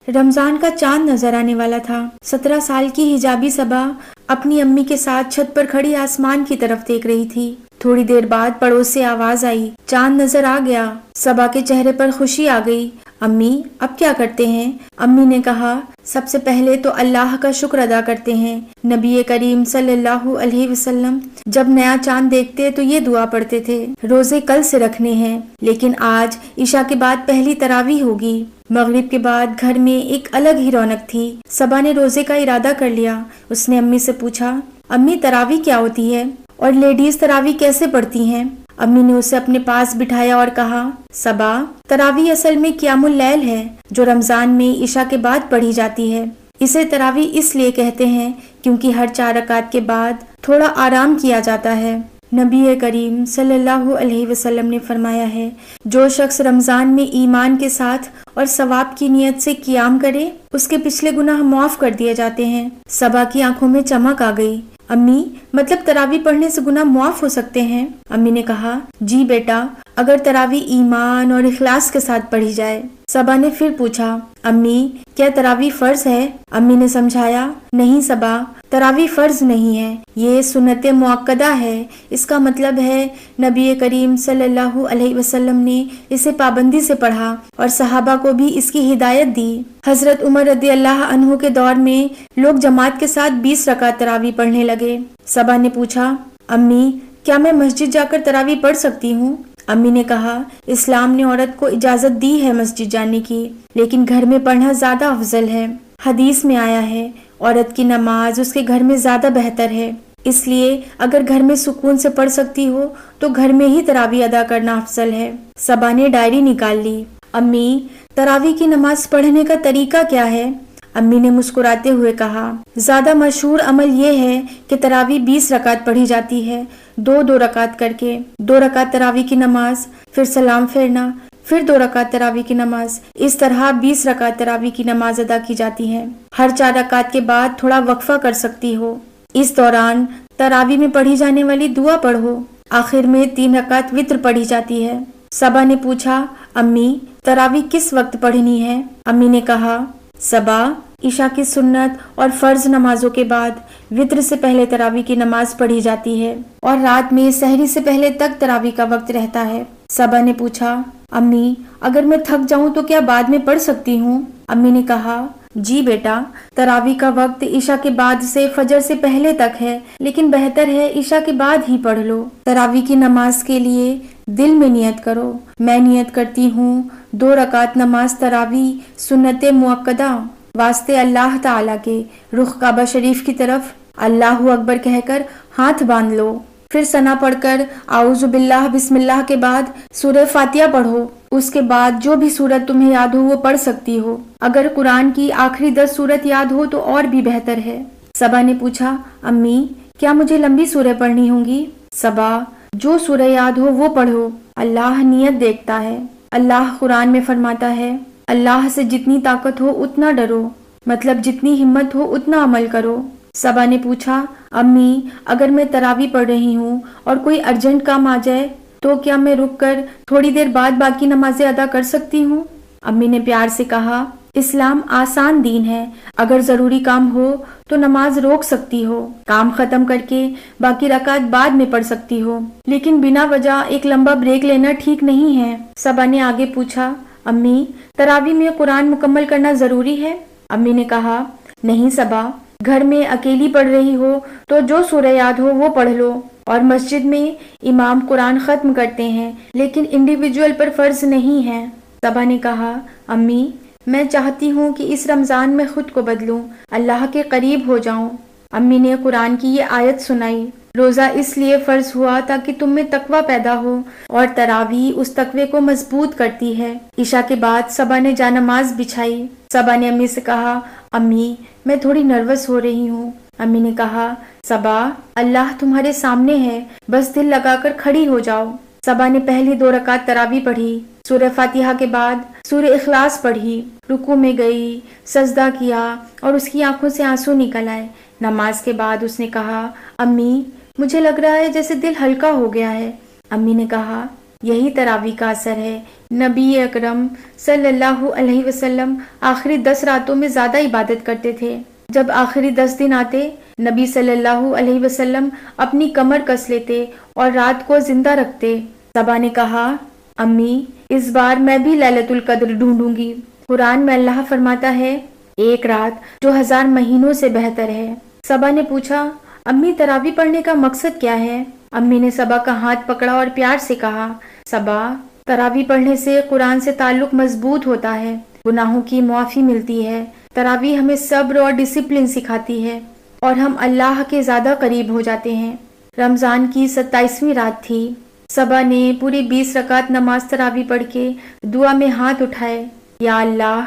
رمضان کا چاند نظر آنے والا تھا۔ 17 سال کی حجابی صبا اپنی امی کے ساتھ چھت پر کھڑی آسمان کی طرف دیکھ رہی تھی۔ تھوڑی دیر بعد پڑوس سے آواز آئی، چاند نظر آ گیا۔ صبا کے چہرے پر خوشی آ گئی۔ امی اب کیا کرتے ہیں؟ امی نے کہا، سب سے پہلے تو اللہ کا شکر ادا کرتے ہیں۔ نبی کریم صلی اللہ علیہ وسلم جب نیا چاند دیکھتے تو یہ دعا پڑھتے تھے، روزے کل سے رکھنے ہیں، لیکن آج عشاء کے بعد پہلی تراویح ہوگی۔ مغرب کے بعد گھر میں ایک الگ ہی رونق تھی۔ صبا نے روزے کا ارادہ کر لیا۔ اس نے امی سے پوچھا، امی تراویح کیا ہوتی ہے اور لیڈیز تراویح کیسے پڑھتی ہیں؟ امی نے اسے اپنے پاس بٹھایا اور کہا، صبا، تراویح اصل میں قیام اللیل ہے جو رمضان میں عشاء کے بعد پڑھی جاتی ہے۔ اسے تراویح اس لیے کہتے ہیں کیونکہ ہر 4 رکعت کے بعد تھوڑا آرام کیا جاتا ہے۔ نبی کریم صلی اللہ علیہ وسلم نے فرمایا ہے، جو شخص رمضان میں ایمان کے ساتھ اور ثواب کی نیت سے قیام کرے اس کے پچھلے گناہ معاف کر دیے جاتے ہیں۔ صبا کی آنکھوں میں چمک آ گئی۔ امی، مطلب تراویح پڑھنے سے گناہ معاف ہو سکتے ہیں؟ امی نے کہا، جی بیٹا، اگر تراویح ایمان اور اخلاص کے ساتھ پڑھی جائے۔ صبا نے پھر پوچھا، امی کیا تراویح فرض ہے؟ امی نے سمجھایا، نہیں صبا، تراویح فرض نہیں ہے، یہ سنت مؤکدہ ہے۔ اس کا مطلب ہے نبی کریم صلی اللہ علیہ وسلم نے اسے پابندی سے پڑھا اور صحابہ کو بھی اس کی ہدایت دی۔ حضرت عمر رضی اللہ عنہ کے دور میں لوگ جماعت کے ساتھ 20 رکعت تراویح پڑھنے لگے۔ صبا نے پوچھا، امی کیا میں مسجد جا کر تراویح پڑھ سکتی ہوں؟ امی نے کہا، اسلام نے عورت کو اجازت دی ہے مسجد جانے کی، لیکن گھر میں پڑھنا زیادہ افضل ہے۔ حدیث میں آیا ہے، عورت کی نماز اس کے گھر میں زیادہ بہتر ہے، اس لیے اگر گھر میں سکون سے پڑھ سکتی ہو تو گھر میں ہی تراویح ادا کرنا افضل ہے۔ صبا نے ڈائری نکال لی۔ امی، تراویح کی نماز پڑھنے کا طریقہ کیا ہے؟ امی نے مسکراتے ہوئے کہا، زیادہ مشہور عمل یہ ہے کہ تراویح 20 رکعت پڑھی جاتی ہے، 2 رکعت کر کے۔ 2 رکعت تراویح کی نماز، پھر سلام پھیرنا، پھر 2 رکعت تراویح کی نماز، اس طرح 20 رکعت تراویح کی نماز ادا کی جاتی ہے۔ ہر 4 رکعت کے بعد تھوڑا وقفہ کر سکتی ہو۔ اس دوران تراویح میں پڑھی جانے والی دعا پڑھو۔ آخر میں 3 رکعت وتر پڑھی جاتی ہے۔ صبا نے پوچھا، امی تراویح کس وقت پڑھنی ہے؟ امی نے کہا، صبا، عشاء کی سنت اور فرض نمازوں کے بعد وتر سے پہلے تراویح کی نماز پڑھی جاتی ہے اور رات میں سحری سے پہلے تک تراویح کا وقت رہتا ہے۔ صبا نے پوچھا، امی اگر میں تھک جاؤں تو کیا بعد میں پڑھ سکتی ہوں؟ امی نے کہا، جی بیٹا، تراویح کا وقت عشاء کے بعد سے فجر سے پہلے تک ہے، لیکن بہتر ہے عشاء کے بعد ہی پڑھ لو۔ تراویح کی نماز کے لیے دل میں نیت کرو۔ میں نیت کرتی ہوں 2 رکعت نماز تراویح سنت مؤکدہ واسطے اللہ تعالیٰ کے، رخ کعبہ شریف کی طرف، اللہ اکبر کہہ کر ہاتھ باندھ لو، پھر ثنا پڑھ کر اعوذ باللہ بسم اللہ کے بعد سورہ فاتحہ پڑھو۔ اس کے بعد جو بھی سورت تمہیں یاد ہو وہ پڑھ سکتی ہو، اگر قرآن کی آخری 10 سورت یاد ہو تو اور بھی بہتر ہے۔ صبا نے پوچھا، امی کیا مجھے لمبی سورہ پڑھنی ہوں گی؟ صبا، جو سورہ یاد ہو وہ پڑھو، اللہ نیت دیکھتا ہے۔ اللہ قرآن میں فرماتا ہے، اللہ سے جتنی طاقت ہو اتنا ڈرو، مطلب جتنی ہمت ہو اتنا عمل کرو۔ صبا نے پوچھا، امی اگر میں تراویح پڑھ رہی ہوں اور کوئی ارجنٹ کام آ جائے تو کیا میں رک کر تھوڑی دیر بعد باقی نمازیں ادا کر سکتی ہوں؟ امی نے پیار سے کہا، اسلام آسان دین ہے، اگر ضروری کام ہو تو نماز روک سکتی ہو، کام ختم کر کے باقی رکعت بعد میں پڑھ سکتی ہو، لیکن بنا وجہ ایک لمبا بریک لینا ٹھیک نہیں ہے۔ صبا نے آگے پوچھا، امی تراویح میں قرآن مکمل کرنا ضروری ہے؟ امی نے کہا، نہیں صبا، گھر میں اکیلی پڑھ رہی ہو تو جو سورہ یاد ہو وہ پڑھ لو، اور مسجد میں امام قرآن ختم کرتے ہیں، لیکن انڈیویجول پر فرض نہیں ہے۔ صبا نے کہا، امی میں چاہتی ہوں کہ اس رمضان میں خود کو بدلوں، اللہ کے قریب ہو جاؤں۔ امی نے قرآن کی یہ آیت سنائی، روزہ اس لیے فرض ہوا تاکہ تم میں تقوی پیدا ہو، اور تراویح اس تقوی کو مضبوط کرتی ہے۔ عشاء کے بعد صبا نے جانماز بچھائی۔ صبا نے امی سے کہا، امی میں تھوڑی نروس ہو رہی ہوں۔ امی نے کہا، صبا اللہ تمہارے سامنے ہے، بس دل لگا کر کھڑی ہو جاؤ۔ صبا نے پہلی 2 رکعت تراویح پڑھی، سورہ فاتحہ کے بعد سورہ اخلاص پڑھی، رکوع میں گئی، سجدہ کیا اور اس کی آنکھوں سے آنسو نکل آئے۔ نماز کے بعد اس نے کہا، امی مجھے لگ رہا ہے جیسے دل ہلکا ہو گیا ہے۔ امی نے کہا، یہی تراویح کا اثر ہے۔ نبی اکرم صلی اللہ علیہ وسلم آخری 10 راتوں میں زیادہ عبادت کرتے تھے۔ جب آخری 10 دن آتے، نبی صلی اللہ علیہ وسلم اپنی کمر کس لیتے اور رات کو زندہ رکھتے۔ صبا نے کہا، امی اس بار میں بھی لیلۃ القدر ڈھونڈوں گی۔ قرآن میں اللہ فرماتا ہے، ایک رات جو 1000 مہینوں سے بہتر ہے۔ صبا نے پوچھا، امی تراویح پڑھنے کا مقصد کیا ہے؟ امی نے صبا کا ہاتھ پکڑا اور پیار سے کہا، صبا تراویح پڑھنے سے قرآن سے تعلق مضبوط ہوتا ہے، گناہوں کی معافی ملتی ہے۔ تراویح ہمیں صبر اور ڈسپلن سکھاتی ہے اور ہم اللہ کے زیادہ قریب ہو جاتے ہیں۔ رمضان کی 27ویں رات تھی۔ صبا نے پوری 20 رکعت نماز تراویح پڑھ کے دعا میں ہاتھ اٹھائے، یا اللہ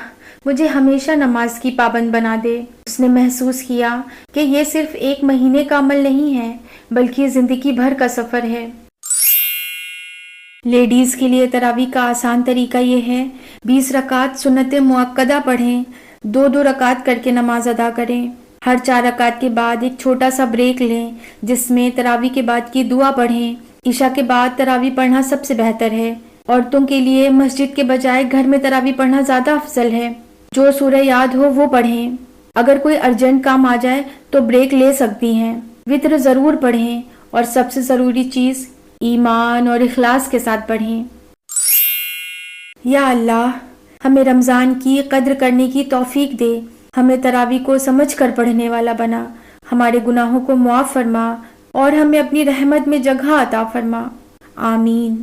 مجھے ہمیشہ نماز کی پابند بنا دے۔ اس نے محسوس کیا کہ یہ صرف ایک مہینے کا عمل نہیں ہے بلکہ زندگی بھر کا سفر ہے۔ لیڈیز کے لیے تراویح کا آسان طریقہ یہ ہے، 20 رکعت سنت مؤکدہ پڑھیں، 2 رکعت کر کے نماز ادا کریں۔ ہر 4 رکعت کے بعد ایک چھوٹا سا بریک لیں جس میں تراویح کے بعد کی دعا پڑھیں۔ عشاء کے بعد تراویح پڑھنا سب سے بہتر ہے۔ عورتوں کے لیے مسجد کے بجائے گھر میں تراویح پڑھنا زیادہ افضل ہے۔ جو سورہ یاد ہو وہ پڑھیں۔ اگر کوئی ارجنٹ کام آ جائے تو بریک لے سکتی ہیں۔ وتر ضرور پڑھیں اور سب سے ضروری چیز ایمان اور اخلاص کے ساتھ پڑھیں۔ یا اللہ ہمیں رمضان کی قدر کرنے کی توفیق دے، ہمیں تراویح کو سمجھ کر پڑھنے والا بنا، ہمارے گناہوں کو معاف فرما اور ہمیں اپنی رحمت میں جگہ عطا فرما، آمین۔